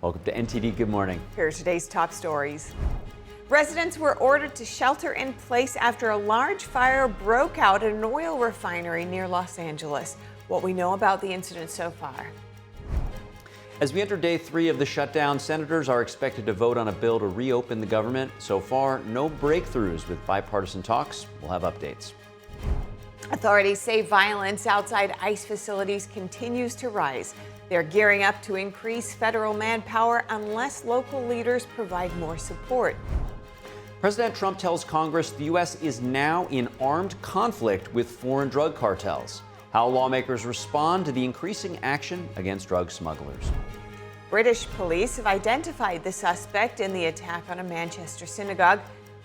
Welcome to NTD Good Morning. Here are today's top stories. Residents were ordered to shelter in place after a large fire broke out at an oil refinery near Los Angeles. What we know about the incident so far. As we enter day 3 of the shutdown, senators are expected to vote on a bill to reopen the government. So far, no breakthroughs with bipartisan talks. We'll have updates. Authorities say violence outside ICE facilities continues to rise. They're gearing up to increase federal manpower unless local leaders provide more support. President Trump tells Congress the U.S. is now in armed conflict with foreign drug cartels. How lawmakers respond to the increasing action against drug smugglers. British police have identified the suspect in the attack on a Manchester synagogue.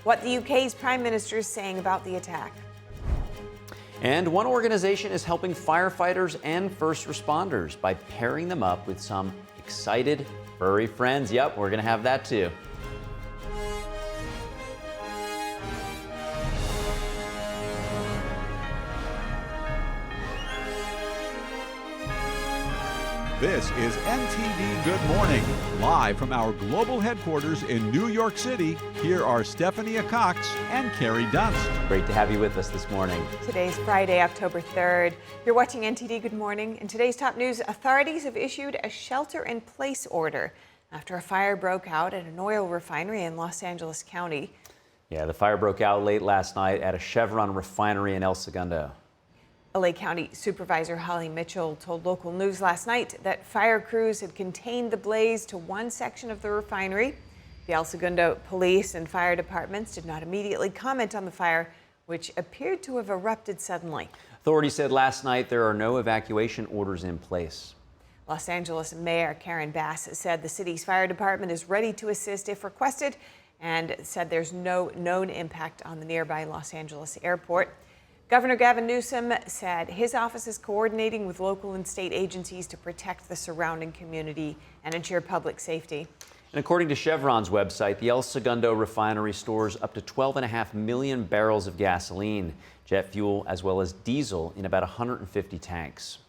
What the UK's Prime Minister is saying about the attack. And one organization is helping firefighters and first responders by pairing them up with some excited furry friends. Yep, we're going to have that too. This is NTD Good Morning, live from our global headquarters in New York City. Here are Stephanie Cox and Carrie Dunst. Great to have you with us this morning. Today's Friday, October 3rd. You're watching NTD Good Morning. In today's top news, authorities have issued a shelter-in-place order after a fire broke out at an oil refinery in Los Angeles County. Yeah, the fire broke out late last night at a Chevron refinery in El Segundo. LA County Supervisor Holly Mitchell told local news last night that fire crews had contained the blaze to one section of the refinery. The El Segundo police and fire departments did not immediately comment on the fire, which appeared to have erupted suddenly. Authorities said last night there are no evacuation orders in place. Los Angeles Mayor Karen Bass said the city's fire department is ready to assist if requested and said there's no known impact on the nearby Los Angeles airport. Governor Gavin Newsom said his office is coordinating with local and state agencies to protect the surrounding community and ensure public safety. And according to Chevron's website, the El Segundo refinery stores up to 12.5 million barrels of gasoline, jet fuel, as well as diesel in about 150 tanks.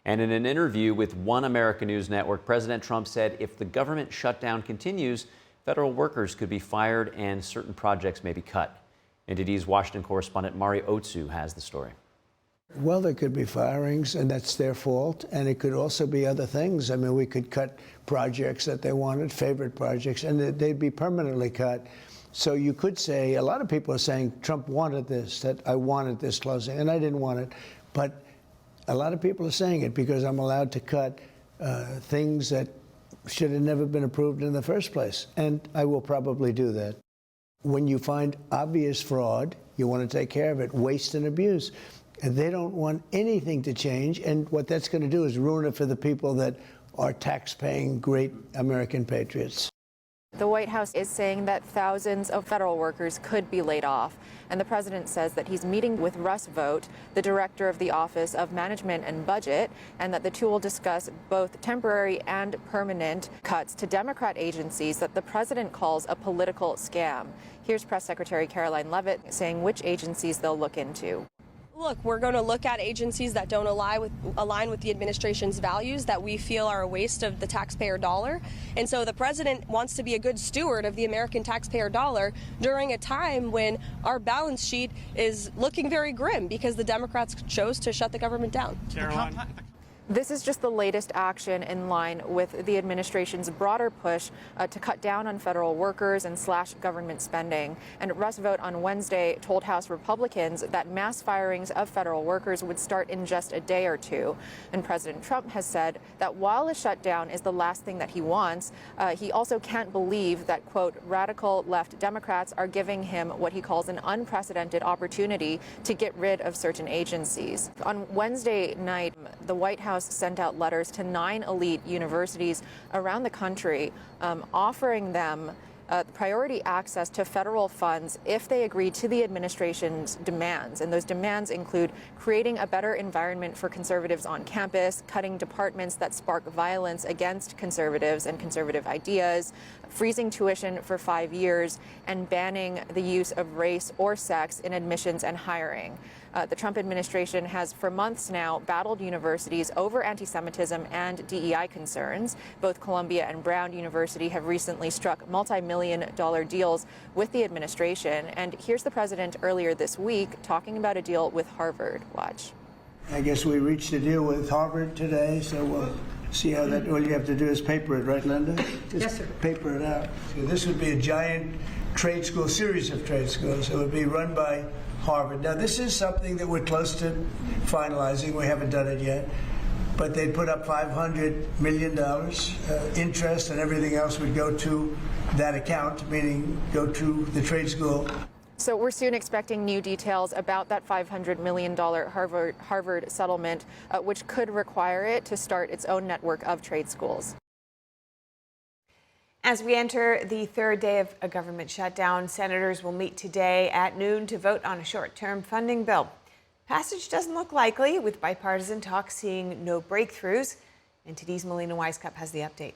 And in an interview with One America News Network, President Trump said if the government shutdown continues, federal workers could be fired and certain projects may be cut. NTD's Washington correspondent Mari Otsu has the story. Well, there could be firings, and that's their fault, and it could also be other things. I mean, we could cut projects that they wanted, favorite projects, and they'd be permanently cut. So you could say, a lot of people are saying Trump wanted this, that I wanted this closing, and I didn't want it. But a lot of people are saying it because I'm allowed to cut things that should have never been approved in the first place, and I will probably do that. When you find obvious fraud, you want to take care of it, waste and abuse. And they don't want anything to change, and what that's going to do is ruin it for the people that are tax-paying great American patriots. The White House is saying that thousands of federal workers could be laid off, and the president says that he's meeting with Russ Vought, the director of the Office of Management and Budget, and that the two will discuss both temporary and permanent cuts to Democrat agencies that the president calls a political scam. Here's Press Secretary Caroline Leavitt saying which agencies they'll look into. Look, we're going to look at agencies that don't align with the administration's values that we feel are a waste of the taxpayer dollar. And so the president wants to be a good steward of the American taxpayer dollar during a time when our balance sheet is looking very grim because the Democrats chose to shut the government down. Caroline. This is just the latest action in line with the administration's broader push to cut down on federal workers and slash government spending. And Russ Vought on Wednesday told House Republicans that mass firings of federal workers would start in just a day or two. And President Trump has said that while a shutdown is the last thing that he wants, he also can't believe that, quote, radical left Democrats are giving him what he calls an unprecedented opportunity to get rid of certain agencies. On Wednesday night, the White House sent out letters to 9 elite universities around the country offering them priority access to federal funds if they agree to the administration's demands. And those demands include creating a better environment for conservatives on campus, cutting departments that spark violence against conservatives and conservative ideas, freezing tuition for 5 years, and banning the use of race or sex in admissions and hiring. The Trump administration has for months now battled universities over anti-Semitism and DEI concerns. Both Columbia and Brown University have recently struck multi-million-dollar deals with the administration. And here's the president earlier this week talking about a deal with Harvard. Watch. I guess we reached a deal with Harvard today, so we'll see how that, all you have to do is paper it, right, Linda? Just yes, sir. Paper it out. So this would be a giant trade school, series of trade schools. It would be run by Harvard. Now, this is something that we're close to finalizing. We haven't done it yet. But they'd put up $500 million. Interest and everything else would go to that account, meaning go to the trade school. So we're soon expecting new details about that $500 million Harvard settlement, which could require it to start its own network of trade schools. As we enter the third day of a government shutdown, senators will meet today at noon to vote on a short-term funding bill. Passage doesn't look likely, with bipartisan talks seeing no breakthroughs. NTD's Melina Weiskup has the update.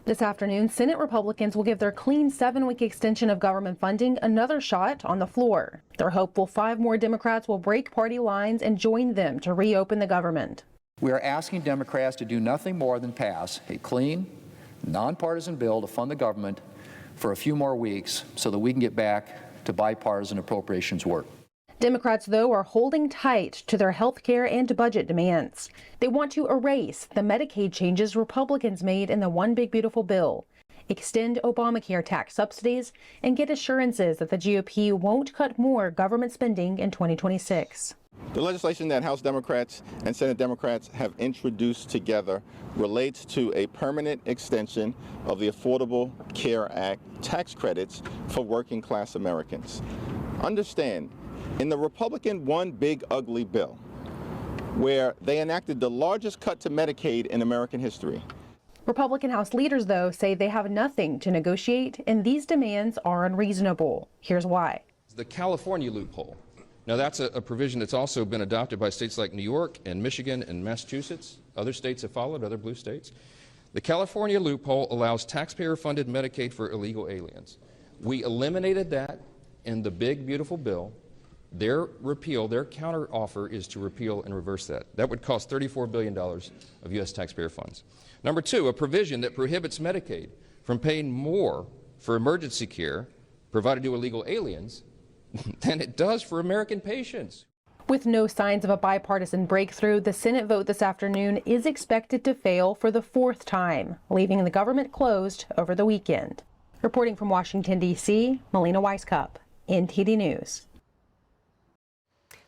This afternoon, Senate Republicans will give their clean 7-week extension of government funding another shot on the floor. They're hopeful 5 more Democrats will break party lines and join them to reopen the government. We are asking Democrats to do nothing more than pass a clean, nonpartisan bill to fund the government for a few more weeks so that we can get back to bipartisan appropriations work. Democrats, though, are holding tight to their health care and budget demands. They want to erase the Medicaid changes Republicans made in the One Big Beautiful Bill, extend Obamacare tax subsidies, and get assurances that the GOP won't cut more government spending in 2026. The legislation that House Democrats and Senate Democrats have introduced together relates to a permanent extension of the Affordable Care Act tax credits for working class Americans. Understand, in the Republican One Big Ugly Bill, where they enacted the largest cut to Medicaid in American history. Republican House leaders, though, say they have nothing to negotiate, and these demands are unreasonable. Here's why. The California loophole. Now, that's a provision that's also been adopted by states like New York and Michigan and Massachusetts. Other states have followed, other blue states. The California loophole allows taxpayer-funded Medicaid for illegal aliens. We eliminated that in the Big Beautiful Bill. Their repeal, their counteroffer is to repeal and reverse that. That would cost $34 billion of U.S. taxpayer funds. Number 2, a provision that prohibits Medicaid from paying more for emergency care provided to illegal aliens than it does for American patients. With no signs of a bipartisan breakthrough, the Senate vote this afternoon is expected to fail for the 4th time, leaving the government closed over the weekend. Reporting from Washington, D.C., Melina Weiskup, NTD News.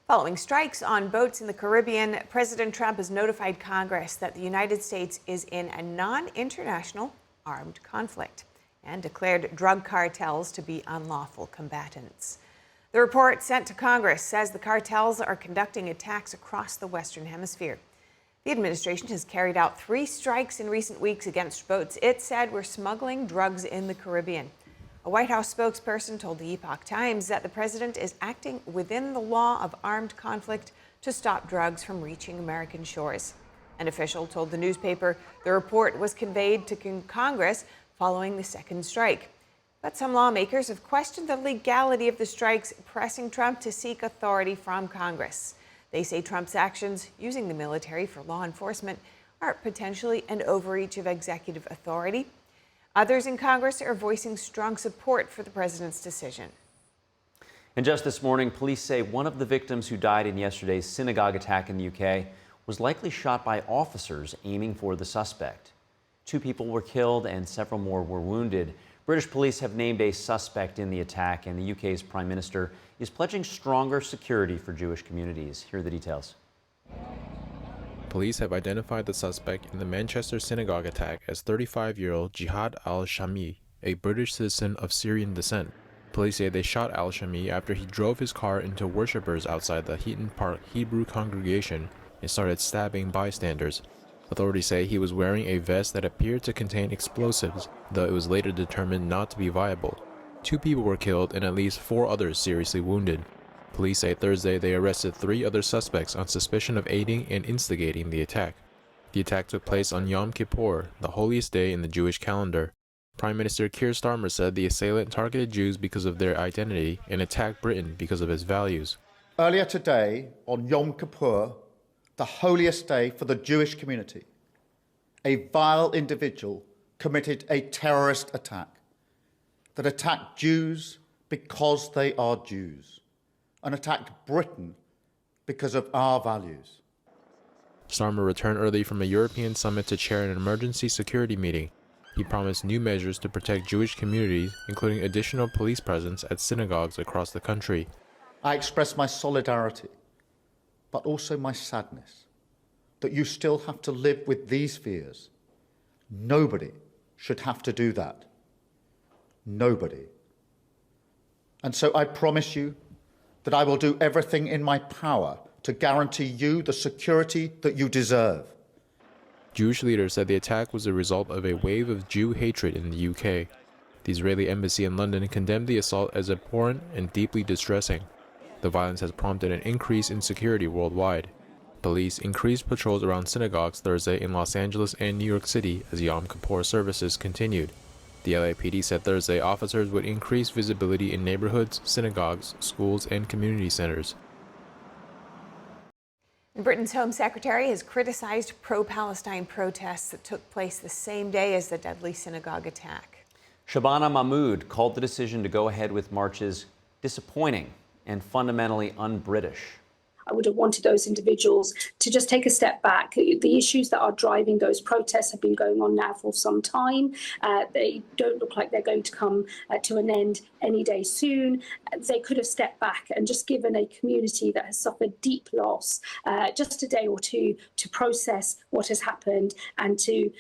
Following strikes on boats in the Caribbean, President Trump has notified Congress that the United States is in a non-international armed conflict and declared drug cartels to be unlawful combatants. The report sent to Congress says the cartels are conducting attacks across the Western Hemisphere. The administration has carried out 3 strikes in recent weeks against boats it said were smuggling drugs in the Caribbean. A White House spokesperson told the Epoch Times that the president is acting within the law of armed conflict to stop drugs from reaching American shores. An official told the newspaper the report was conveyed to Congress following the second strike. But some lawmakers have questioned the legality of the strikes, pressing Trump to seek authority from Congress. They say Trump's actions using the military for law enforcement are potentially an overreach of executive authority. Others in Congress are voicing strong support for the president's decision. And just this morning, police say one of the victims who died in yesterday's synagogue attack in the UK was likely shot by officers aiming for the suspect. 2 people were killed and several more were wounded. British police have named a suspect in the attack, and the UK's Prime Minister is pledging stronger security for Jewish communities. Here are the details. Police have identified the suspect in the Manchester synagogue attack as 35-year-old Jihad al-Shami, a British citizen of Syrian descent. Police say they shot al-Shami after he drove his car into worshippers outside the Heaton Park Hebrew congregation and started stabbing bystanders. Authorities say he was wearing a vest that appeared to contain explosives, though it was later determined not to be viable. 2 people were killed and at least 4 others seriously wounded. Police say Thursday they arrested 3 other suspects on suspicion of aiding and instigating the attack. The attack took place on Yom Kippur, the holiest day in the Jewish calendar. Prime Minister Keir Starmer said the assailant targeted Jews because of their identity and attacked Britain because of its values. Earlier today, on Yom Kippur, the holiest day for the Jewish community, a vile individual committed a terrorist attack that attacked Jews because they are Jews, and attacked Britain because of our values. Starmer returned early from a European summit to chair an emergency security meeting. He promised new measures to protect Jewish communities, including additional police presence at synagogues across the country. I express my solidarity, but also my sadness that you still have to live with these fears. Nobody should have to do that. Nobody. And so I promise you that I will do everything in my power to guarantee you the security that you deserve. Jewish leaders said the attack was a result of a wave of Jew hatred in the UK. The Israeli embassy in London condemned the assault as abhorrent and deeply distressing. The violence has prompted an increase in security worldwide. Police increased patrols around synagogues Thursday in Los Angeles and New York City as Yom Kippur services continued. The LAPD said Thursday officers would increase visibility in neighborhoods, synagogues, schools, and community centers. Britain's Home Secretary has criticized pro-Palestine protests that took place the same day as the deadly synagogue attack. Shabana Mahmood called the decision to go ahead with marches disappointing and fundamentally un-British. I would have wanted those individuals to just take a step back. The issues that are driving those protests have been going on now for some time. They don't look like they're going to come to an end any day soon. They could have stepped back and just given a community that has suffered deep loss just a day or two to process what has happened and to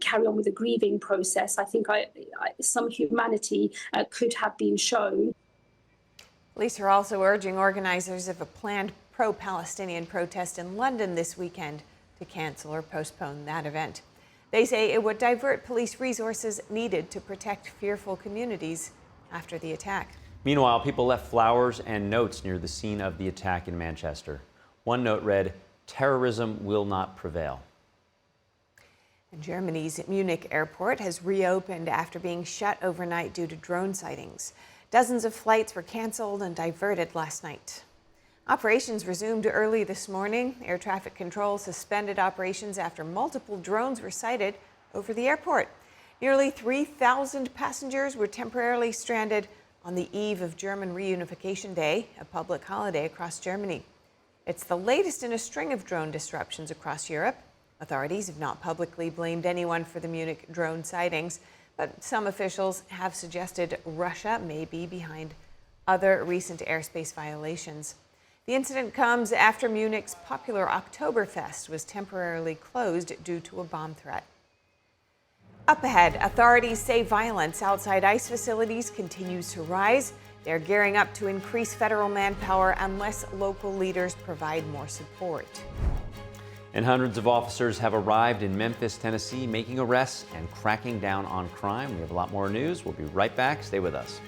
carry on with the grieving process. I think some humanity could have been shown. Police are also urging organizers of a planned pro-Palestinian protest in London this weekend to cancel or postpone that event. They say it would divert police resources needed to protect fearful communities after the attack. Meanwhile, people left flowers and notes near the scene of the attack in Manchester. One note read, "Terrorism will not prevail." And Germany's Munich airport has reopened after being shut overnight due to drone sightings. Dozens of flights were canceled and diverted last night. Operations resumed early this morning. Air traffic control suspended operations after multiple drones were sighted over the airport. Nearly 3,000 passengers were temporarily stranded on the eve of German Reunification Day, a public holiday across Germany. It's the latest in a string of drone disruptions across Europe. Authorities have not publicly blamed anyone for the Munich drone sightings, but some officials have suggested Russia may be behind other recent airspace violations. The incident comes after Munich's popular Oktoberfest was temporarily closed due to a bomb threat. Up ahead, authorities say violence outside ICE facilities continues to rise. They're gearing up to increase federal manpower unless local leaders provide more support. And hundreds of officers have arrived in Memphis, Tennessee, making arrests and cracking down on crime. We have a lot more news. We'll be right back. Stay with us.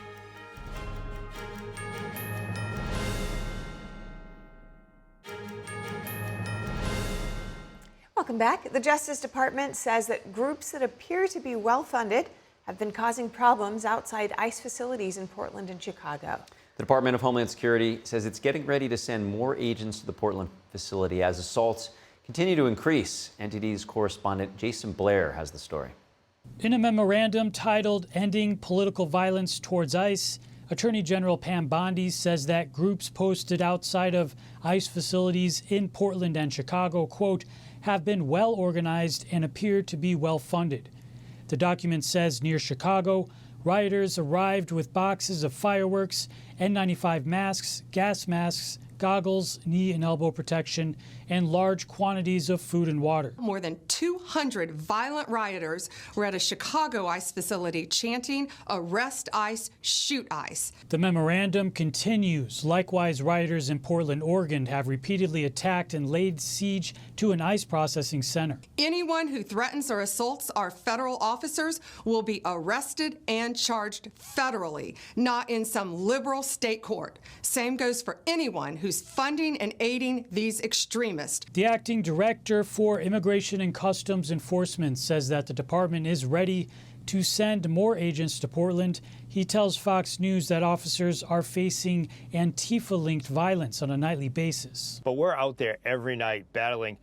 Welcome back. The Justice Department says that groups that appear to be well-funded have been causing problems outside ICE facilities in Portland and Chicago. The Department of Homeland Security says it's getting ready to send more agents to the Portland facility as assaults continue to increase. NTD's correspondent Jason Blair has the story. In a memorandum titled Ending Political Violence Towards ICE, Attorney General Pam Bondi says that groups posted outside of ICE facilities in Portland and Chicago, quote, have been well organized and appear to be well funded. The document says near Chicago, rioters arrived with boxes of fireworks, N95 masks, gas masks, goggles, knee and elbow protection, and large quantities of food and water. More than 200 violent rioters were at a Chicago ICE facility chanting, "Arrest ICE, shoot ICE." The memorandum continues. Likewise, rioters in Portland, Oregon have repeatedly attacked and laid siege to an ICE processing center. Anyone who threatens or assaults our federal officers will be arrested and charged federally, not in some liberal state court. Same goes for anyone who's funding and aiding these extremists. extremist. The acting director for Immigration and Customs Enforcement says that the department is ready to send more agents to Portland. He tells Fox News that officers are facing Antifa-linked violence on a nightly basis. But we're out there every night battling,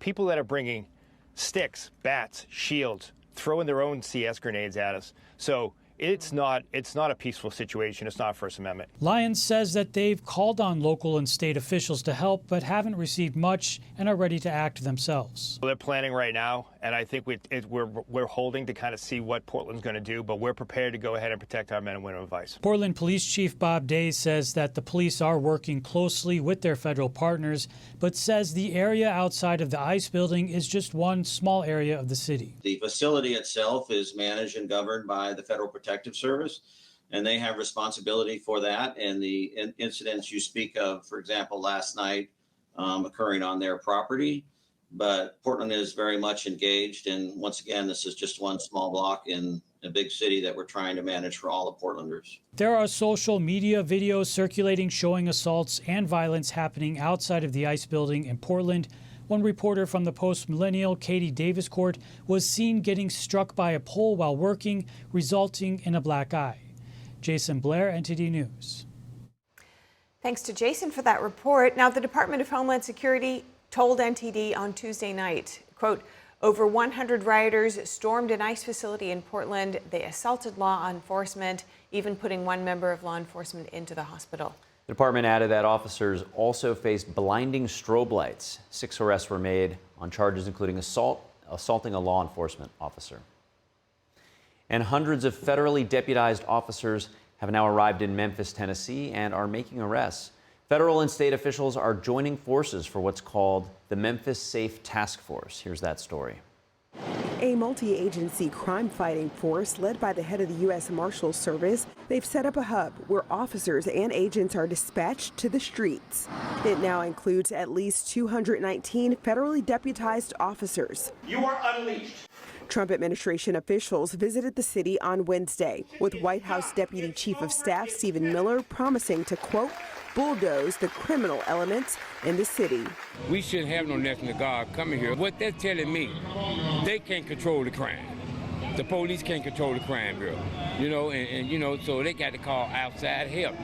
people that are bringing sticks, bats, shields, throwing their own CS grenades at us. So it's not a peaceful situation. It's not First Amendment. Lyons says that they've called on local and state officials to help, but haven't received much and are ready to act themselves. They're planning right now, and I think we're holding to kind of see what Portland's going to do, but we're prepared to go ahead and protect our men and women of Vice. Portland Police Chief Bob Days says that the police are working closely with their federal partners, but says the area outside of the ICE building is just one small area of the city. The facility itself is managed and governed by the Federal Protective Service, and they have responsibility for that. And the incidents you speak of, for example, last night, occurring on their property. But Portland is very much engaged. And once again, this is just one small block in a big city that we're trying to manage for all the Portlanders. There are social media videos circulating showing assaults and violence happening outside of the ICE building in Portland. One reporter from the Post-Millennial, Katie Davis Court, was seen getting struck by a pole while working, resulting in a black eye. Jason Blair, NTD News. Thanks to Jason for that report. Now, the Department of Homeland Security told NTD on Tuesday night, quote, over 100 rioters stormed an ICE facility in Portland. They assaulted law enforcement, even putting one member of law enforcement into the hospital. The department added that officers also faced blinding strobe lights. 6 arrests were made on charges including assaulting a law enforcement officer. And hundreds of federally deputized officers have now arrived in Memphis, Tennessee, and are making arrests. Federal and state officials are joining forces for what's called the Memphis Safe Task Force. Here's that story. A multi-agency crime-fighting force led by the head of the U.S. Marshals Service. They've set up a hub where officers and agents are dispatched to the streets. It now includes at least 219 federally deputized officers. You are unleashed. Trump administration officials visited the city on Wednesday, with White House Deputy Chief of Staff Stephen Miller promising to, quote, bulldoze the criminal elements in the city. We shouldn't have no National Guard coming here. What they're telling me, they can't control the crime. The police can't control the crime here, so they got to call outside help,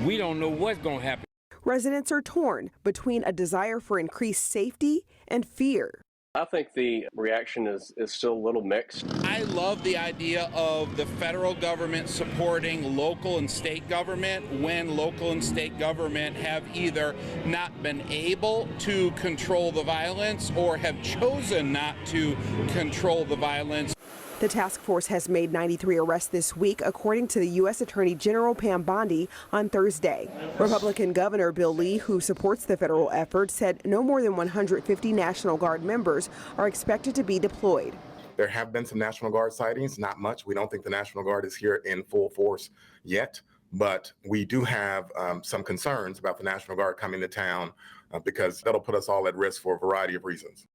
We don't know what's going to happen. Residents are torn between a desire for increased safety and fear. I think the reaction is still a little mixed. I love the idea of the federal government supporting local and state government when local and state government have either not been able to control the violence or have chosen not to control the violence. The task force has made 93 arrests this week, according to the U.S. Attorney General Pam Bondi on Thursday. Republican Governor Bill Lee, who supports the federal effort, said no more than 150 National Guard members are expected to be deployed. There have been some National Guard sightings, not much. We don't think the National Guard is here in full force yet, but we do have some concerns about the National Guard coming to town because that'll put us all at risk for a variety of reasons.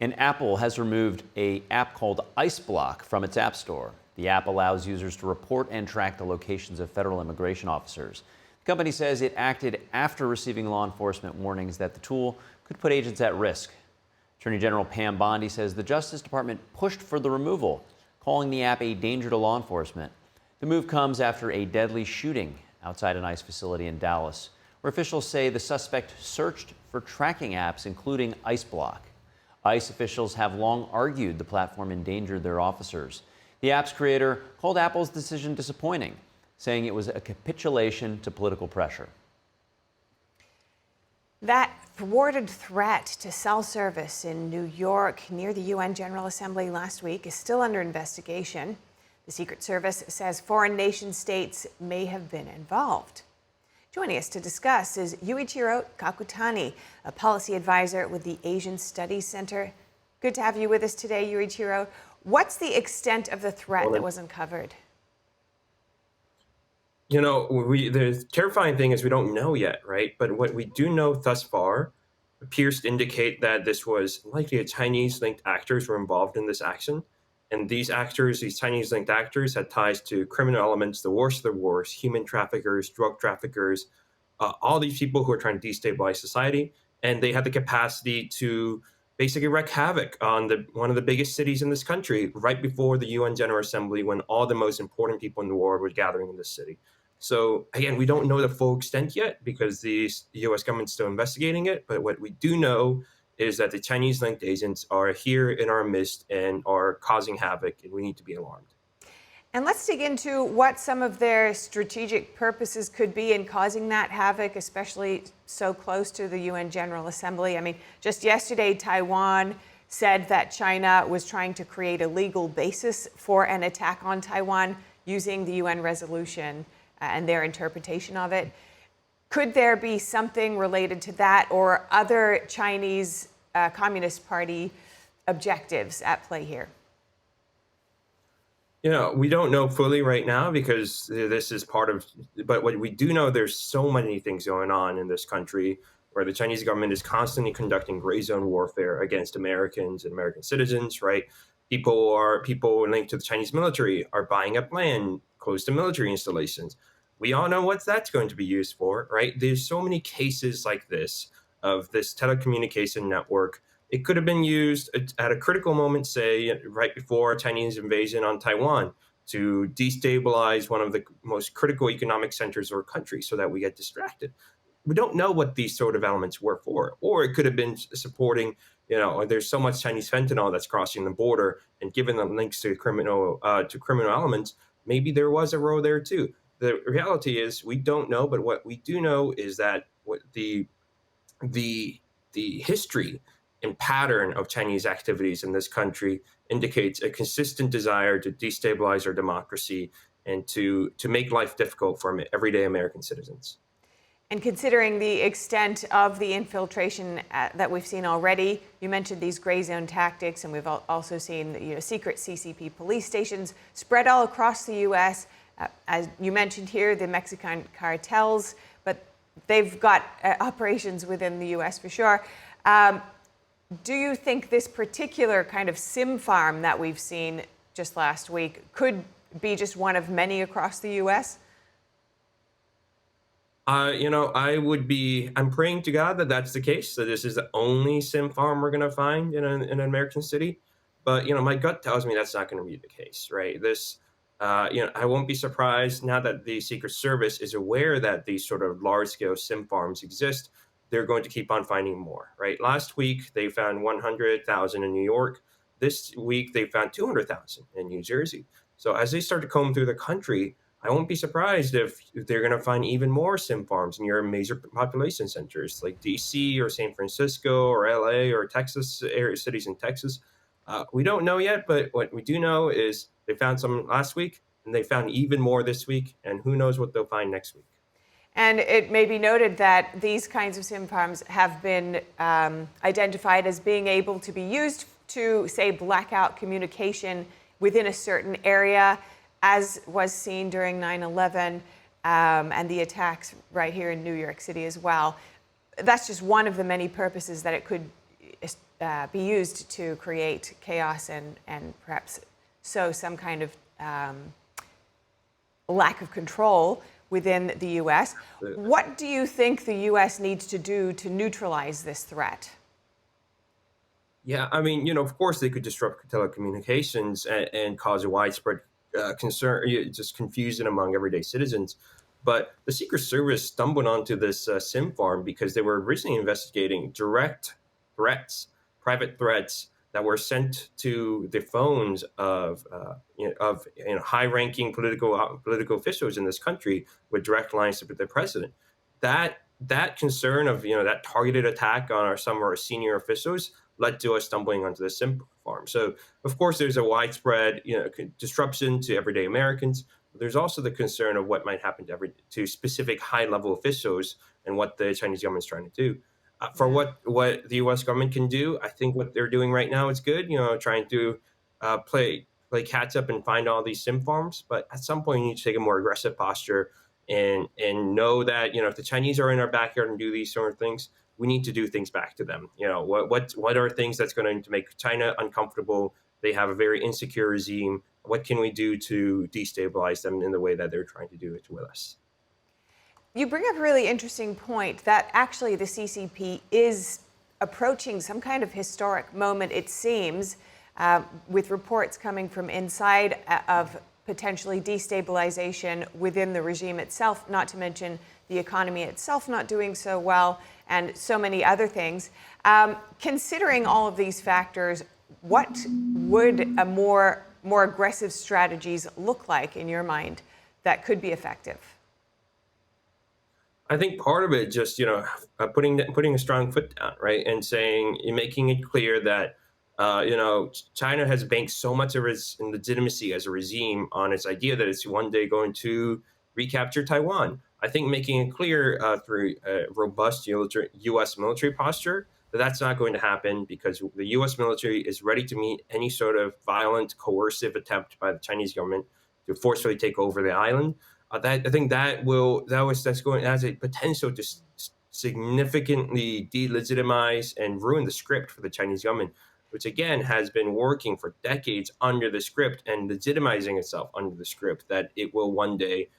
And Apple has removed an app called Ice Block from its App Store. The app allows users to report and track the locations of federal immigration officers. The company says it acted after receiving law enforcement warnings that the tool could put agents at risk. Attorney General Pam Bondi says the Justice Department pushed for the removal, calling the app a danger to law enforcement. The move comes after a deadly shooting outside an ICE facility in Dallas, where officials say the suspect searched for tracking apps, including Ice Block. ICE officials have long argued the platform endangered their officers. The app's creator called Apple's decision disappointing, saying it was a capitulation to political pressure. That thwarted threat to cell service in New York near the UN General Assembly last week is still under investigation. The Secret Service says foreign nation states may have been involved. Joining us to discuss is Yuichiro Kakutani, a policy advisor with the Asian Studies Center. Good to have you with us today, Yuichiro. What's the extent of the threat that was uncovered? The terrifying thing is we don't know yet, right? But what we do know thus far appears to indicate that this was likely a Chinese-linked actors were involved in this action. And these Chinese-linked actors, had ties to criminal elements, the worst of the worst, human traffickers, drug traffickers, all these people who are trying to destabilize society, and they had the capacity to basically wreak havoc on one of the biggest cities in this country right before the UN General Assembly, when all the most important people in the world were gathering in this city. So again, we don't know the full extent yet because the U.S. government's still investigating it. But what we do know is that the Chinese-linked agents are here in our midst and are causing havoc, and we need to be alarmed. And let's dig into what some of their strategic purposes could be in causing that havoc, especially so close to the UN General Assembly. I mean, just yesterday, Taiwan said that China was trying to create a legal basis for an attack on Taiwan using the UN resolution and their interpretation of it. Could there be something related to that or other Chinese Communist Party objectives at play here? We don't know fully right now because this is part of, but what we do know, there's so many things going on in this country where the Chinese government is constantly conducting gray zone warfare against Americans and American citizens, right? People linked to the Chinese military are buying up land close to military installations. We all know what that's going to be used for, right? There's so many cases like this of this telecommunication network. It could have been used at a critical moment, say, right before a Chinese invasion on Taiwan to destabilize one of the most critical economic centers of our country so that we get distracted. We don't know what these sort of elements were for. Or it could have been supporting, there's so much Chinese fentanyl that's crossing the border, and given the links to criminal elements, maybe there was a role there too. The reality is we don't know, but what we do know is that what the history and pattern of Chinese activities in this country indicates a consistent desire to destabilize our democracy and to make life difficult for everyday American citizens. And considering the extent of the infiltration that we've seen already, you mentioned these gray zone tactics, and we've also seen secret CCP police stations spread all across the U.S. As you mentioned here, the Mexican cartels, but they've got operations within the U.S. for sure. Do you think this particular kind of SIM farm that we've seen just last week could be just one of many across the U.S.? I'm praying to God that that's the case, that this is the only SIM farm we're going to find in an American city. But, my gut tells me that's not going to be the case, right? I won't be surprised now that the Secret Service is aware that these sort of large-scale SIM farms exist. They're going to keep on finding more, right? Last week, they found 100,000 in New York. This week, they found 200,000 in New Jersey. So as they start to comb through the country, I won't be surprised if they're going to find even more SIM farms near major population centers like DC or San Francisco or LA or Texas, cities in Texas. We don't know yet, but what we do know is they found some last week and they found even more this week, and who knows what they'll find next week. And it may be noted that these kinds of SIM farms have been identified as being able to be used to, say, blackout communication within a certain area, as was seen during 9/11 and the attacks right here in New York City as well. That's just one of the many purposes that it could be used to create chaos and perhaps sow some kind of lack of control within the U.S. What do you think the U.S. needs to do to neutralize this threat? Yeah, of course they could disrupt telecommunications and cause a widespread concern, just confusion among everyday citizens. But the Secret Service stumbled onto this SIM farm because they were originally investigating direct threats, private threats that were sent to the phones of high-ranking political officials in this country with direct lines to the president. That concern of that targeted attack on some of our senior officials led to us stumbling onto the SIM farm. So of course there's a widespread disruption to everyday Americans. But there's also the concern of what might happen to specific high-level officials and what the Chinese government is trying to do. For what the U.S. government can do, I think what they're doing right now is good. Trying to play catch up and find all these SIM farms. But at some point, you need to take a more aggressive posture and know that if the Chinese are in our backyard and do these sort of things, we need to do things back to them. What are things that's going to make China uncomfortable? They have a very insecure regime. What can we do to destabilize them in the way that they're trying to do it with us? You bring up a really interesting point that actually the CCP is approaching some kind of historic moment, it seems, with reports coming from inside of potentially destabilization within the regime itself, not to mention the economy itself not doing so well, and so many other things. Considering all of these factors, what would a more aggressive strategies look like in your mind that could be effective? I think part of it just, putting a strong foot down, right, and making it clear that, China has banked so much of its legitimacy as a regime on its idea that it's one day going to recapture Taiwan. I think making it clear through a robust U.S. military posture that that's not going to happen, because the U.S. military is ready to meet any sort of violent, coercive attempt by the Chinese government to forcefully take over the island. I think that's going has a potential to significantly delegitimize and ruin the script for the Chinese government, which again has been working for decades under the script and legitimizing itself under the script that it will one day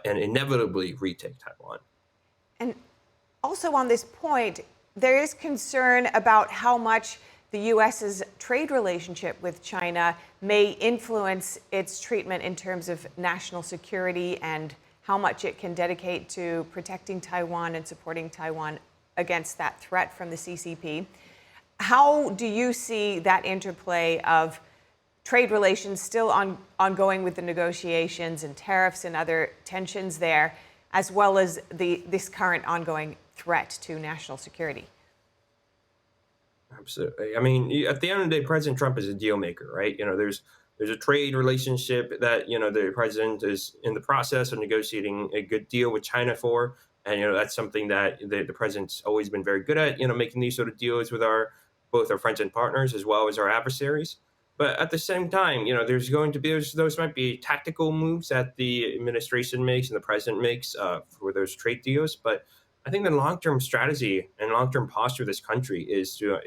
and inevitably retake Taiwan. And also on this point, there is concern about how much the U.S.'s trade relationship with China may influence its treatment in terms of national security and how much it can dedicate to protecting Taiwan and supporting Taiwan against that threat from the CCP. How do you see that interplay of trade relations still ongoing with the negotiations and tariffs and other tensions there, as well as this current ongoing threat to national security? Absolutely. I mean, at the end of the day, President Trump is a deal maker, right? There's a trade relationship that, the president is in the process of negotiating a good deal with China for. And, that's something that the president's always been very good at, making these sort of deals with both our friends and partners as well as our adversaries. But at the same time, those might be tactical moves that the administration makes and the president makes for those trade deals. But I think the long-term strategy and long-term posture of this country is to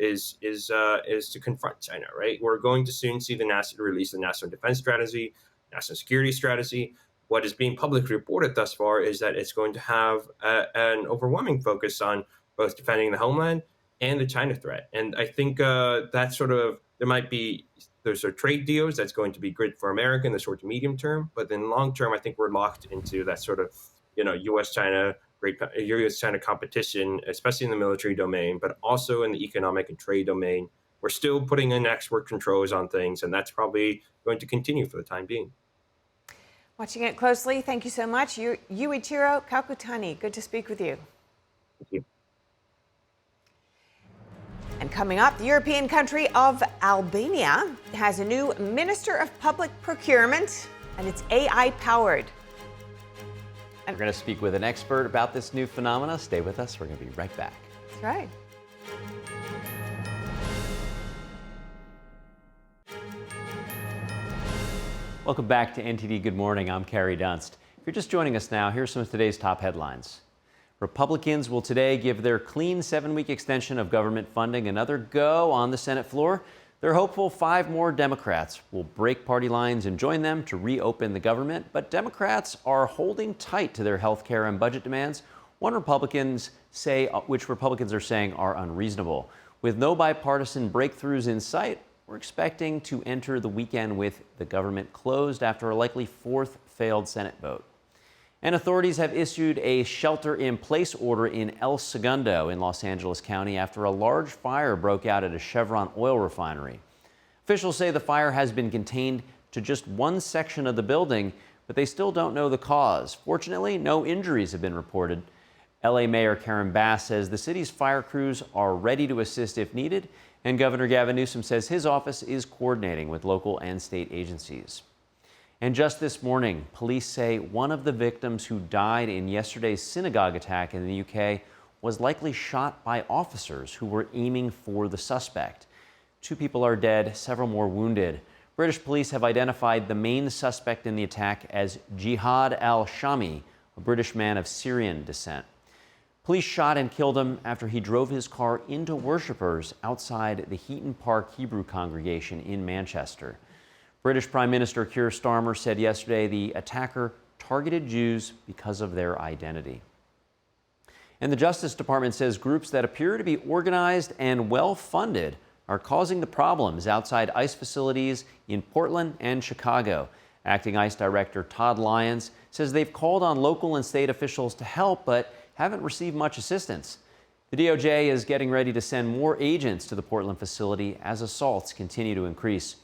confront China, right? We're going to soon see release the National Defense Strategy, National Security Strategy. What is being publicly reported thus far is that it's going to have an overwhelming focus on both defending the homeland and the China threat. And I think there's trade deals that's going to be good for America in the short to medium term, but then long term, I think we're locked into that sort of, U.S.-China competition, especially in the military domain, but also in the economic and trade domain. We're still putting in export controls on things, and that's probably going to continue for the time being. Watching it closely, thank you so much. Yuichiro Kakutani, good to speak with you. Thank you. And coming up, the European country of Albania has a new Minister of Public Procurement, and it's AI-powered. We're going to speak with an expert about this new phenomena. Stay with us. We're going to be right back. That's right. Welcome back to NTD Good Morning. I'm Carrie Dunst. If you're just joining us now, here's some of today's top headlines. Republicans will today give their clean 7-week extension of government funding another go on the Senate floor. They're hopeful 5 more Democrats will break party lines and join them to reopen the government. But Democrats are holding tight to their health care and budget demands, which Republicans are saying are unreasonable. With no bipartisan breakthroughs in sight, we're expecting to enter the weekend with the government closed after a likely 4th failed Senate vote. And authorities have issued a shelter-in-place order in El Segundo in Los Angeles County after a large fire broke out at a Chevron oil refinery. Officials say the fire has been contained to just one section of the building, but they still don't know the cause. Fortunately, no injuries have been reported. LA Mayor Karen Bass says the city's fire crews are ready to assist if needed, and Governor Gavin Newsom says his office is coordinating with local and state agencies. And just this morning, police say one of the victims who died in yesterday's synagogue attack in the UK was likely shot by officers who were aiming for the suspect. 2 people are dead, several more wounded. British police have identified the main suspect in the attack as Jihad al-Shami, a British man of Syrian descent. Police shot and killed him after he drove his car into worshipers outside the Heaton Park Hebrew congregation in Manchester. British Prime Minister Keir Starmer said yesterday the attacker targeted Jews because of their identity. And the Justice Department says groups that appear to be organized and well-funded are causing the problems outside ICE facilities in Portland and Chicago. Acting ICE Director Todd Lyons says they've called on local and state officials to help, but haven't received much assistance. The DOJ is getting ready to send more agents to the Portland facility as assaults continue to increase.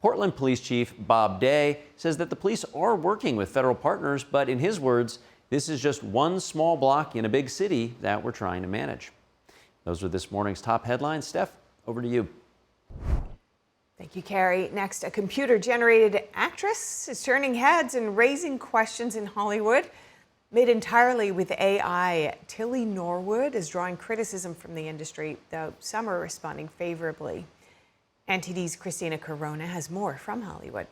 Portland Police Chief Bob Day says that the police are working with federal partners, but in his words, this is just one small block in a big city that we're trying to manage. Those are this morning's top headlines. Steph, over to you. Thank you, Carrie. Next, a computer-generated actress is turning heads and raising questions in Hollywood. Made entirely with AI, Tilly Norwood is drawing criticism from the industry, though some are responding favorably. NTD's Christina Corona has more from Hollywood.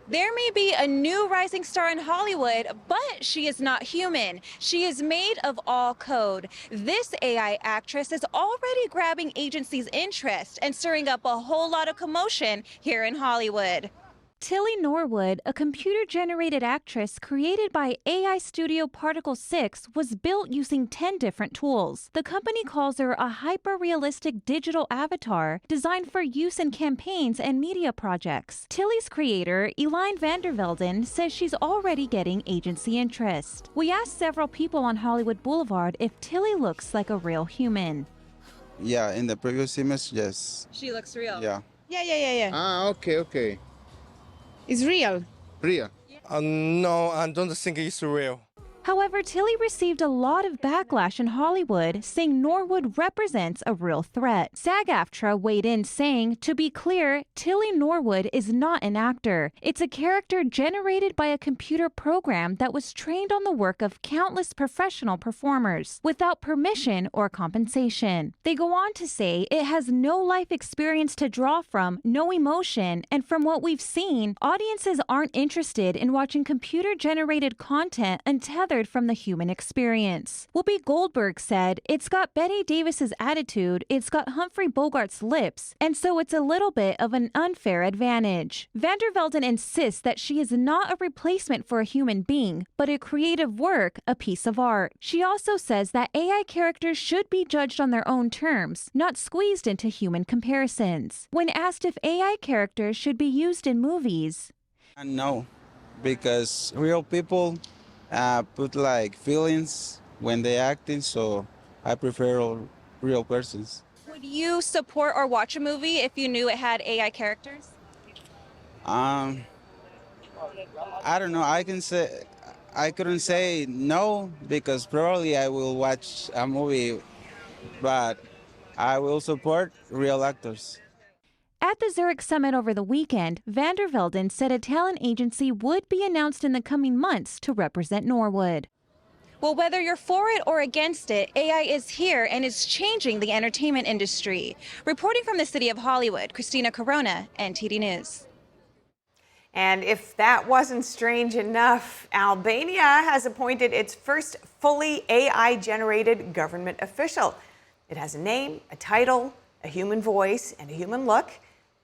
There may be a new rising star in Hollywood, but she is not human. She is made of all code. This AI actress is already grabbing agencies' interest and stirring up a whole lot of commotion here in Hollywood. Tilly Norwood, a computer-generated actress created by AI studio Particle 6, was built using 10 different tools. The company calls her a hyper-realistic digital avatar designed for use in campaigns and media projects. Tilly's creator, Elaine van der Velden, says she's already getting agency interest. We asked several people on Hollywood Boulevard if Tilly looks like a real human. Yeah, in the previous image, yes. She looks real. Yeah. Yeah. Ah, okay. It's real. Real? No, I don't think it's real. However, Tilly received a lot of backlash in Hollywood, saying Norwood represents a real threat. SAG-AFTRA weighed in, saying, to be clear, Tilly Norwood is not an actor. It's a character generated by a computer program that was trained on the work of countless professional performers, without permission or compensation. They go on to say it has no life experience to draw from, no emotion, and from what we've seen, audiences aren't interested in watching computer-generated content untethered from the human experience. Whoopi Goldberg said, it's got Bette Davis's attitude, it's got Humphrey Bogart's lips, and so it's a little bit of an unfair advantage. Van der Velden insists that she is not a replacement for a human being, but a creative work, a piece of art. She also says that AI characters should be judged on their own terms, not squeezed into human comparisons. When asked if AI characters should be used in movies, No, because real people put like feelings when they acting, so I prefer real persons. Would you support or watch a movie if you knew it had AI characters? I don't know. I couldn't say no because probably I will watch a movie, but I will support real actors. at the Zurich summit over the weekend, van der Velden said a talent agency would be announced in the coming months to represent Norwood. Well, whether you're for it or against it, AI is here and is changing the entertainment industry. Reporting from the city of Hollywood, Christina Corona, NTD News. And if that wasn't strange enough, Albania has appointed its first fully AI-generated government official. It has a name, a title, a human voice, and a human look,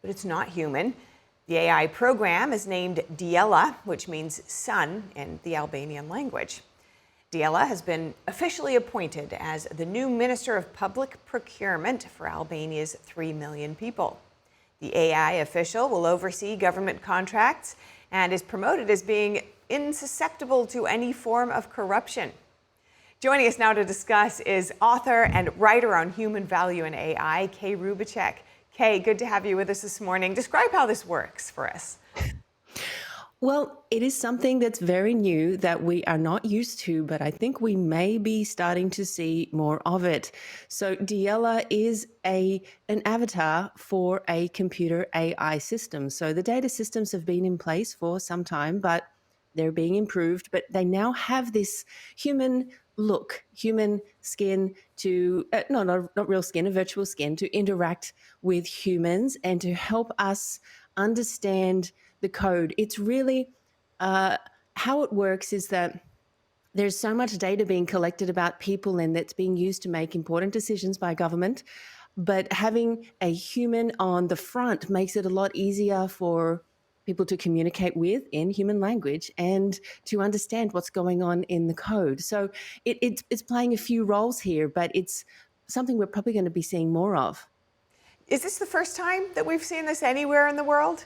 but it's not human. The AI program is named Diela, which means sun in the Albanian language. Diela has been officially appointed as the new Minister of Public Procurement for Albania's 3 million people. The AI official will oversee government contracts and is promoted as being insusceptible to any form of corruption. Joining us now to discuss is author and writer on human value and AI, Kay Rubacek. Kay, good to have you with us this morning. Describe how this works for us. Well, it is something that's very new that we are not used to, but I think we may be starting to see more of it. So Diela is an avatar for a computer AI system. So the data systems have been in place for some time, but they're being improved. But they now have this human look, human skin to, not real skin, a virtual skin to interact with humans and to help us understand the code. It's really how it works is that there's so much data being collected about people and that's being used to make important decisions by government. But having a human on the front makes it a lot easier for people to communicate with in human language and to understand what's going on in the code. So it's playing a few roles here, but it's something we're probably going to be seeing more of. Is this the first time that we've seen this anywhere in the world?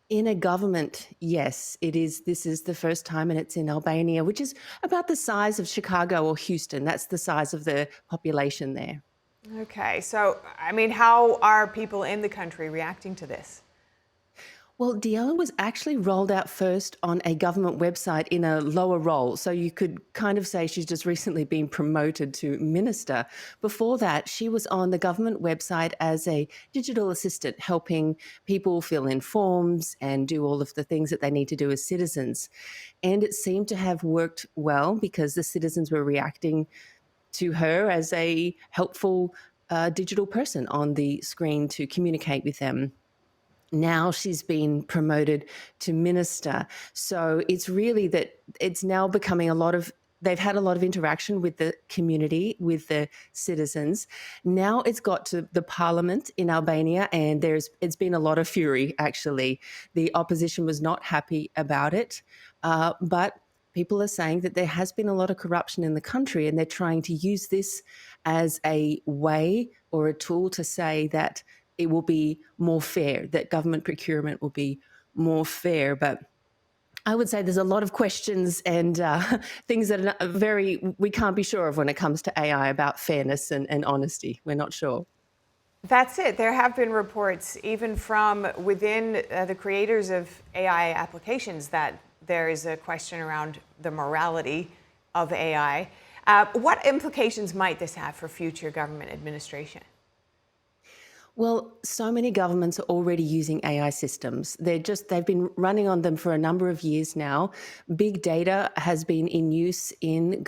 In a government, yes, it is. This is the first time, and it's in Albania, which is about the size of Chicago or Houston. That's the size of the population there. Okay, so, I mean, how are people in the country reacting to this? Well, Diallo was actually rolled out first on a government website in a lower role. So you could kind of say she's just recently been promoted to minister. Before that, she was on the government website as a digital assistant, helping people fill in forms and do all of the things that they need to do as citizens. And it seemed to have worked well because the citizens were reacting to her as a helpful digital person on the screen to communicate with them. Now she's been promoted to minister. So it's really that it's now becoming they've had a lot of interaction with the community, with the citizens. Now it's got to the parliament in Albania, and it's been a lot of fury, actually. The opposition was not happy about it, but people are saying that there has been a lot of corruption in the country, and they're trying to use this as a way or a tool to say that it will be more fair, that government procurement will be more fair. But I would say there's a lot of questions and things that are we can't be sure of when it comes to AI about fairness and honesty. We're not sure. That's it. There have been reports, even from within the creators of AI applications, that there is a question around the morality of AI. What implications might this have for future government administration? Well, so many governments are already using AI systems. They've been running on them for a number of years now. Big data has been in use in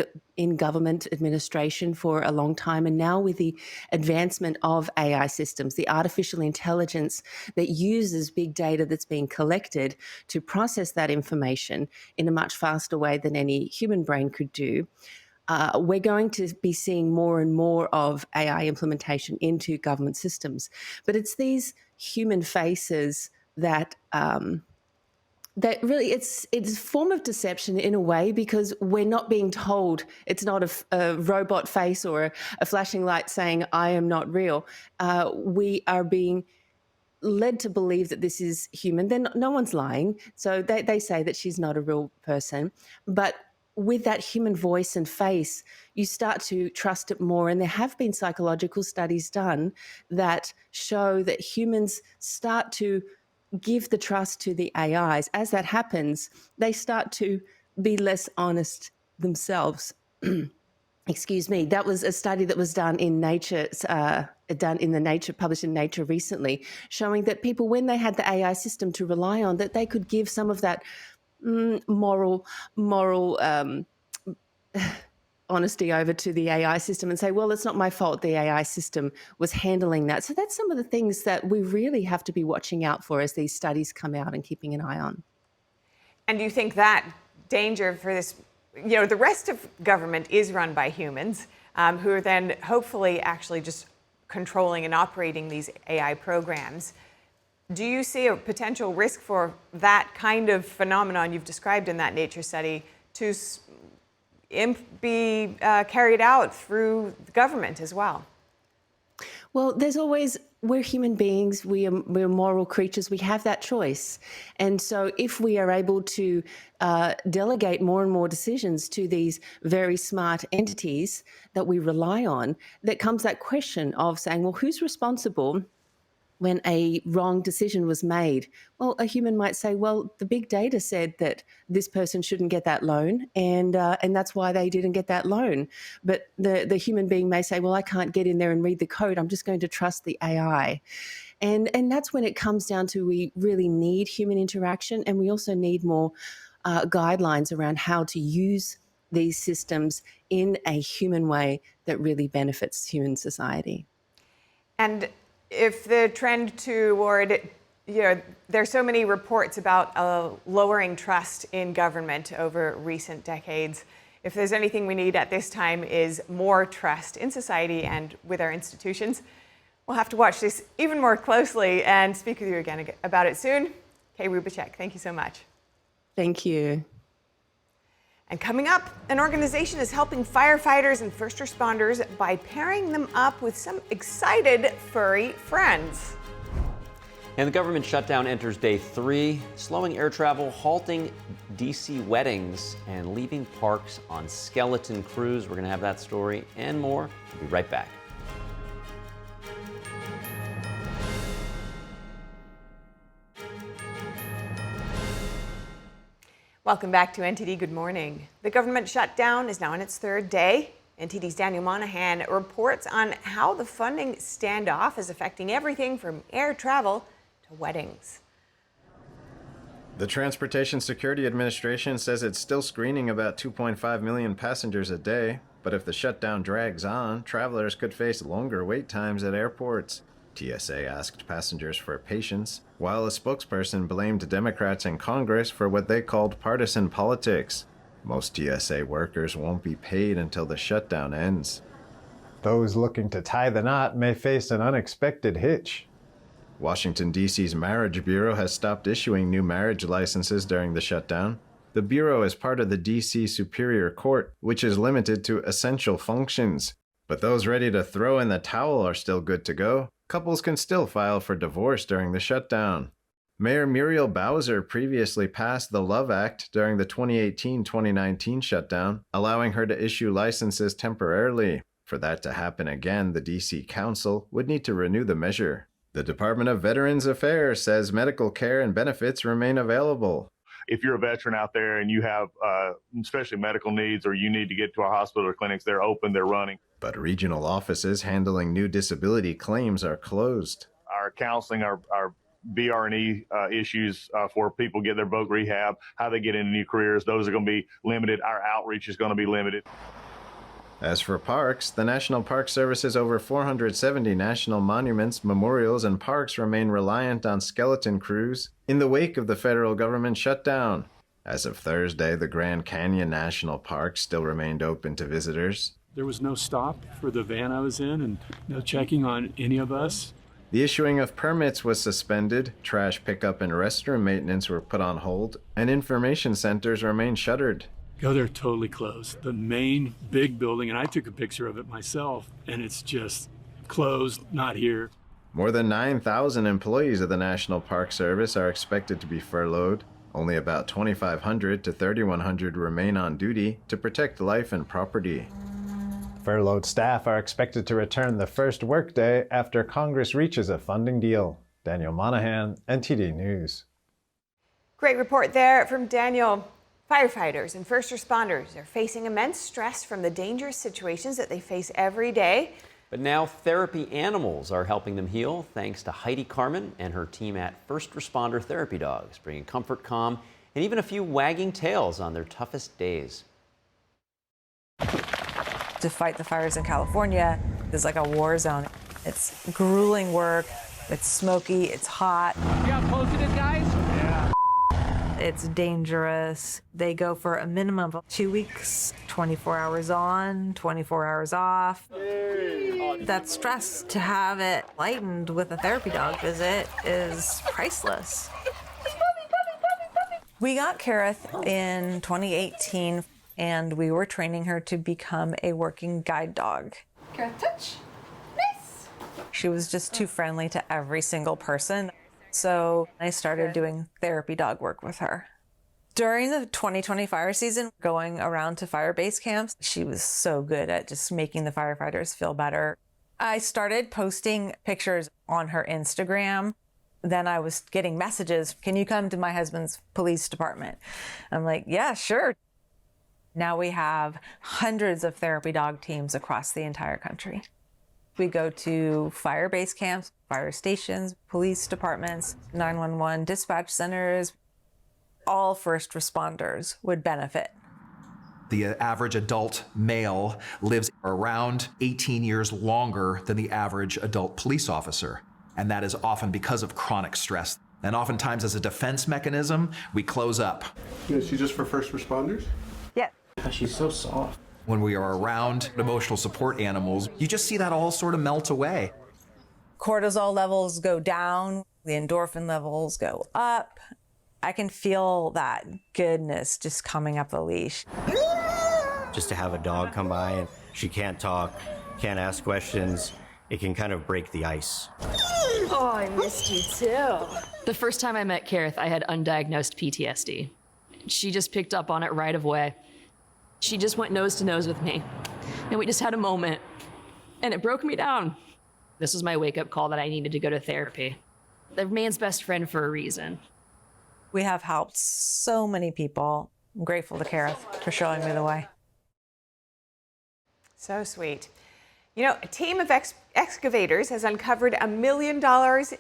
government administration for a long time. And now with the advancement of AI systems, the artificial intelligence that uses big data that's being collected to process that information in a much faster way than any human brain could do, we're going to be seeing more and more of AI implementation into government systems. But it's these human faces that really it's a form of deception in a way, because we're not being told. It's not a robot face or a flashing light saying, I am not real. We are being led to believe that this is human. No one's lying. So they say that she's not a real person. But with that human voice and face, you start to trust it more. And there have been psychological studies done that show that humans start to give the trust to the AIs. As that happens, they start to be less honest themselves. Excuse me. That was a study that was done in Nature, published in Nature recently, showing that people, when they had the AI system to rely on, that they could give some of that moral honesty over to the AI system and say, well, it's not my fault, the AI system was handling that. So that's some of the things that we really have to be watching out for as these studies come out and keeping an eye on. And do you think that danger for this, the rest of government is run by humans who are then hopefully actually just controlling and operating these AI programs? Do you see a potential risk for that kind of phenomenon you've described in that Nature study to be carried out through the government as well? Well, we're human beings, we're moral creatures, we have that choice. And so if we are able to delegate more and more decisions to these very smart entities that we rely on, that comes that question of saying, well, who's responsible when a wrong decision was made? Well, a human might say, well, the big data said that this person shouldn't get that loan, and that's why they didn't get that loan. But the human being may say, well, I can't get in there and read the code. I'm just going to trust the AI. And that's when it comes down to, we really need human interaction, and we also need more guidelines around how to use these systems in a human way that really benefits human society. And if the trend toward, there's so many reports about lowering trust in government over recent decades. If there's anything we need at this time is more trust in society and with our institutions. We'll have to watch this even more closely and speak with you again about it soon. Kay Rubacek, thank you so much. Thank you. And coming up, an organization is helping firefighters and first responders by pairing them up with some excited furry friends. And the government shutdown enters day 3, slowing air travel, halting DC weddings, and leaving parks on skeleton crews. We're going to have that story and more. We'll be right back. Welcome back to NTD Good Morning. The government shutdown is now on its 3rd day. NTD's Daniel Monahan reports on how the funding standoff is affecting everything from air travel to weddings. The Transportation Security Administration says it's still screening about 2.5 million passengers a day, but if the shutdown drags on, travelers could face longer wait times at airports. TSA asked passengers for patience, while a spokesperson blamed Democrats in Congress for what they called partisan politics. Most TSA workers won't be paid until the shutdown ends. Those looking to tie the knot may face an unexpected hitch. Washington, D.C.'s Marriage Bureau has stopped issuing new marriage licenses during the shutdown. The Bureau is part of the D.C. Superior Court, which is limited to essential functions. But those ready to throw in the towel are still good to go. Couples can still file for divorce during the shutdown. Mayor Muriel Bowser previously passed the Love Act during the 2018-2019 shutdown, allowing her to issue licenses temporarily. For that to happen again, the D.C. Council would need to renew the measure. The Department of Veterans Affairs says medical care and benefits remain available. If you're a veteran out there and you have especially medical needs or you need to get to our hospital or clinics, they're open, they're running. But regional offices handling new disability claims are closed. Our counseling, our BR&E issues for people get their voc rehab, how they get into new careers, those are going to be limited. Our outreach is going to be limited. As for parks, the National Park Service's over 470 national monuments, memorials, and parks remain reliant on skeleton crews in the wake of the federal government shutdown. As of Thursday, the Grand Canyon National Park still remained open to visitors. There was no stop for the van I was in and no checking on any of us. The issuing of permits was suspended, trash pickup and restroom maintenance were put on hold, and information centers remain shuttered. Go there totally closed. The main big building, and I took a picture of it myself, and it's just closed, not here. More than 9,000 employees of the National Park Service are expected to be furloughed. Only about 2,500 to 3,100 remain on duty to protect life and property. Furloughed staff are expected to return the first workday after Congress reaches a funding deal. Daniel Monahan, NTD News. Great report there from Daniel. Firefighters and first responders are facing immense stress from the dangerous situations that they face every day. But now therapy animals are helping them heal, thanks to Heidi Carmen and her team at First Responder Therapy Dogs, bringing comfort, calm, and even a few wagging tails on their toughest days. To fight the fires in California is like a war zone. It's grueling work, it's smoky, it's hot. See how close it is, guys? Yeah. It's dangerous. They go for a minimum of 2 weeks, 24 hours on, 24 hours off. That stress, to have it lightened with a therapy dog visit, is priceless. We got Kareth in 2018, and we were training her to become a working guide dog. Kareth, touch. Nice. She was just too friendly to every single person. So I started doing therapy dog work with her. During the 2020 fire season, going around to fire base camps, she was so good at just making the firefighters feel better. I started posting pictures on her Instagram. Then I was getting messages, can you come to my husband's police department? I'm like, yeah, sure. Now we have hundreds of therapy dog teams across the entire country. We go to fire base camps, fire stations, police departments, 911 dispatch centers. All first responders would benefit. The average adult male lives around 18 years longer than the average adult police officer. And that is often because of chronic stress. And oftentimes as a defense mechanism, we close up. Is she just for first responders? Yeah. She's so soft. When we are around emotional support animals, you just see that all sort of melt away. Cortisol levels go down, the endorphin levels go up. I can feel that goodness just coming up the leash. Just to have a dog come by and she can't talk, can't ask questions, it can kind of break the ice. Oh, I missed you too. The first time I met Kareth, I had undiagnosed PTSD. She just picked up on it right away. She just went nose to nose with me, and we just had a moment, and it broke me down. This was my wake-up call that I needed to go to therapy. They're man's best friend for a reason. We have helped so many people. I'm grateful to Kareth for showing me the way. So sweet. You know, a team of excavators has uncovered $1 million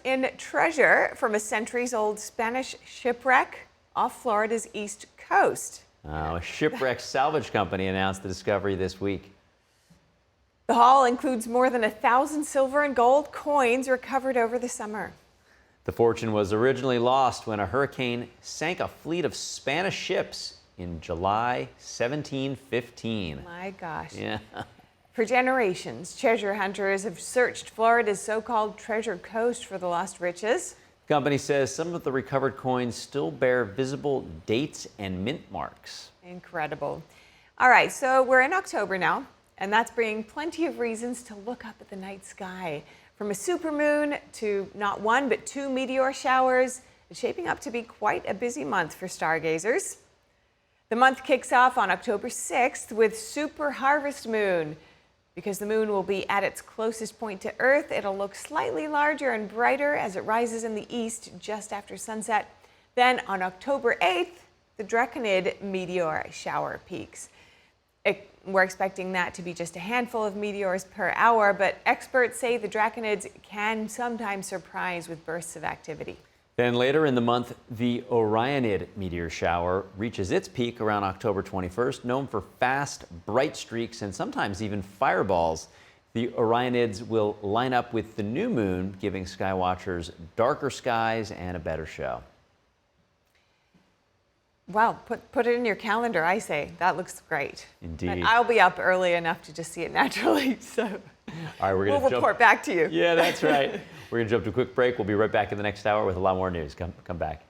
in treasure from a centuries-old Spanish shipwreck off Florida's east coast. A shipwreck salvage company announced the discovery this week. The haul includes more than 1,000 silver and gold coins recovered over the summer. The fortune was originally lost when a hurricane sank a fleet of Spanish ships in July 1715. My gosh. Yeah. For generations, treasure hunters have searched Florida's so-called Treasure Coast for the lost riches. The company says some of the recovered coins still bear visible dates and mint marks. Incredible. All right, so we're in October now, and that's bringing plenty of reasons to look up at the night sky. From a supermoon to not one, but 2 meteor showers, it's shaping up to be quite a busy month for stargazers. The month kicks off on October 6th with Super Harvest Moon. Because the moon will be at its closest point to Earth, it'll look slightly larger and brighter as it rises in the east just after sunset. Then on October 8th, the Draconid meteor shower peaks. We're expecting that to be just a handful of meteors per hour, but experts say the Draconids can sometimes surprise with bursts of activity. Then later in the month, the Orionid meteor shower reaches its peak around October 21st, known for fast, bright streaks and sometimes even fireballs. The Orionids will line up with the new moon, giving skywatchers darker skies and a better show. Wow, put it in your calendar, I say. That looks great. Indeed. But I'll be up early enough to just see it naturally, so all right, we'll report back to you. Yeah, that's right. We're going to jump to a quick break. We'll be right back in the next hour with a lot more news. Come back.